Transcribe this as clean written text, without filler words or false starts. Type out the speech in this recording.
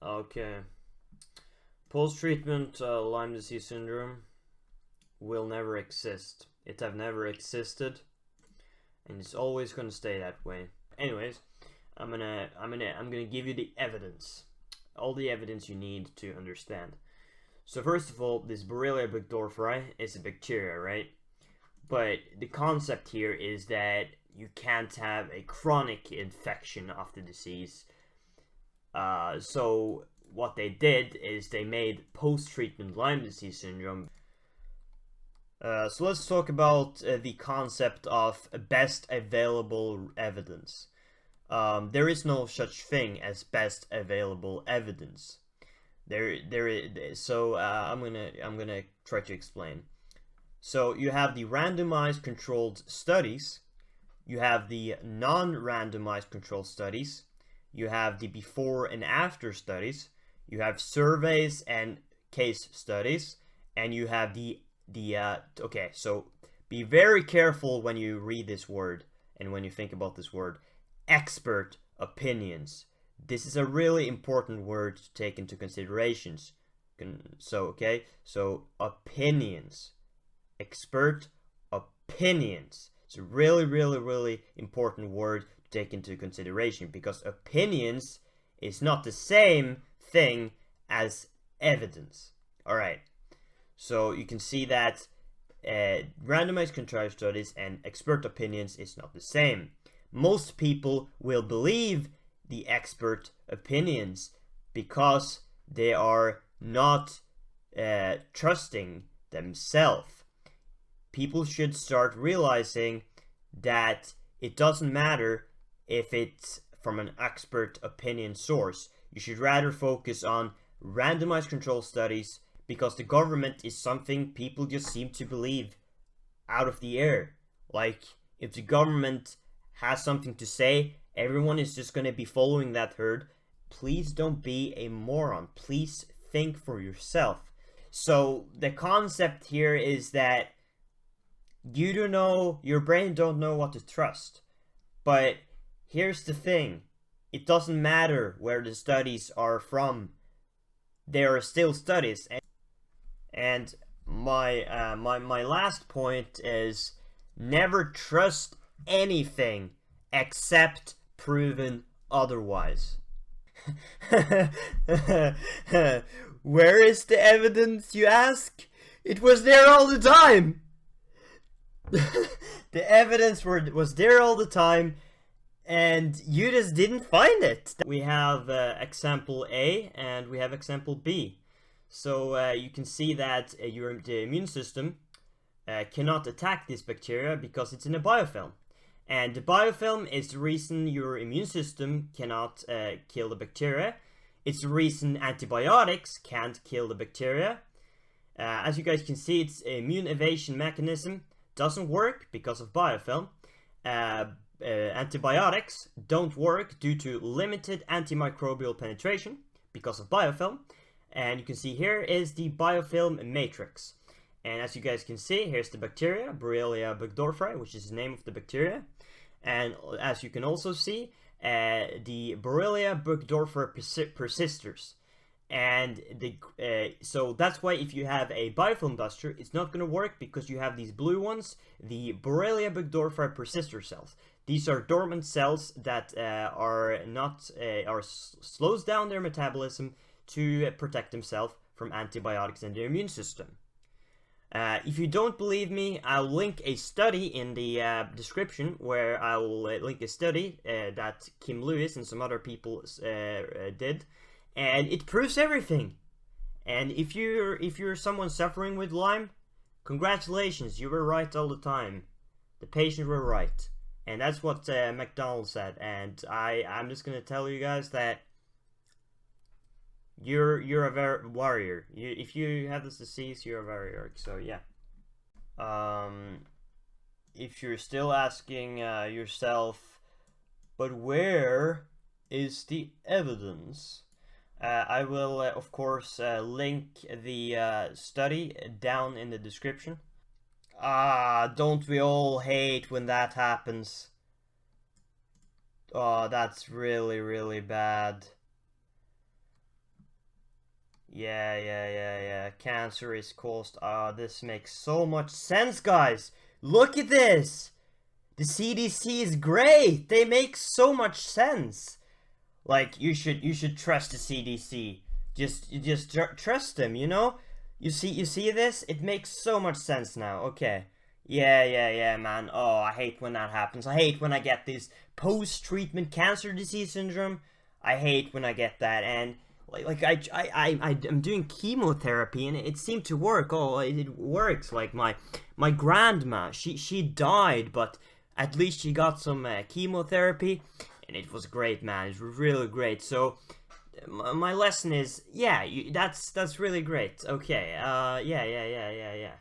Okay. Post-treatment Lyme disease syndrome will never exist. It have never existed, and it's always gonna stay that way. Anyways, I'm gonna give you the evidence, all the evidence you need to understand. So first of all, this Borrelia Burgdorferi is a bacteria, right? But the concept here is that you can't have a chronic infection of the disease. So what they did is they made post-treatment Lyme disease syndrome. So let's talk about the concept of best available evidence. There is no such thing as best available evidence. I'm gonna try to explain. So you have the randomized controlled studies, you have the non-randomized controlled studies, you have the before and after studies, you have surveys and case studies, and you have okay, so be very careful when you read this word and when you think about this word, expert opinions. This is a really important word to take into considerations. So opinions, expert opinions. It's a really important word to take into consideration, because opinions is not the same thing as evidence. Alright, so you can see that randomized controlled studies and expert opinions is not the same. Most people will believe the expert opinions because they are not trusting themselves. People should start realizing that it doesn't matter if it's from an expert opinion source. You should rather focus on randomized control studies, because the government is something people just seem to believe out of the air. Like, if the government has something to say, everyone is just going to be following that herd. Please don't be a moron. Please think for yourself. So the concept here is that you don't know, your brain don't know what to trust. But here's the thing. It doesn't matter where the studies are from. There are still studies. And my last point is, never trust anything except proven otherwise. Where is the evidence, you ask? It was there all the time. The evidence was there all the time, and you just didn't find it. We have example A and we have example B. So you can see that the immune system cannot attack this bacteria because it's in a biofilm. And the biofilm is the reason your immune system cannot kill the bacteria. It's the reason antibiotics can't kill the bacteria. As you guys can see, its immune evasion mechanism doesn't work because of biofilm. Antibiotics don't work due to limited antimicrobial penetration because of biofilm. And you can see here is the biofilm matrix. And as you guys can see, here's the bacteria, Borrelia Burgdorferi, which is the name of the bacteria. And as you can also see, the Borrelia Burgdorferi persisters. And so that's why if you have a biofilm duster, it's not going to work, because you have these blue ones, the Borrelia Burgdorferi persister cells. These are dormant cells that slows down their metabolism to protect themselves from antibiotics in their immune system. If you don't believe me, I'll link a study in the description, where I will link a study that Kim Lewis and some other people did, and it proves everything. And if you're someone suffering with Lyme, congratulations, you were right all the time. The patient were right, and that's what McDonald said. And I'm just gonna tell you guys that you're a warrior. If you have this disease, you're a warrior. So yeah. If you're still asking yourself, but where is the evidence? I will of course link the study down in the description. Don't we all hate when that happens? Oh, that's really bad. Yeah. Cancer is caused. This makes so much sense, guys. Look at this. The CDC is great. They make so much sense. Like, you should trust the CDC. Just trust them, you know? You see this? It makes so much sense now. Okay. Yeah, man. Oh, I hate when that happens. I hate when I get this post-treatment cancer disease syndrome. I hate when I get that. And I'm doing chemotherapy and it seemed to work. Oh, it works. Like my grandma, she died, but at least she got some chemotherapy, and it was great, man. It was really great. So my lesson is, yeah, that's really great. Okay. Yeah.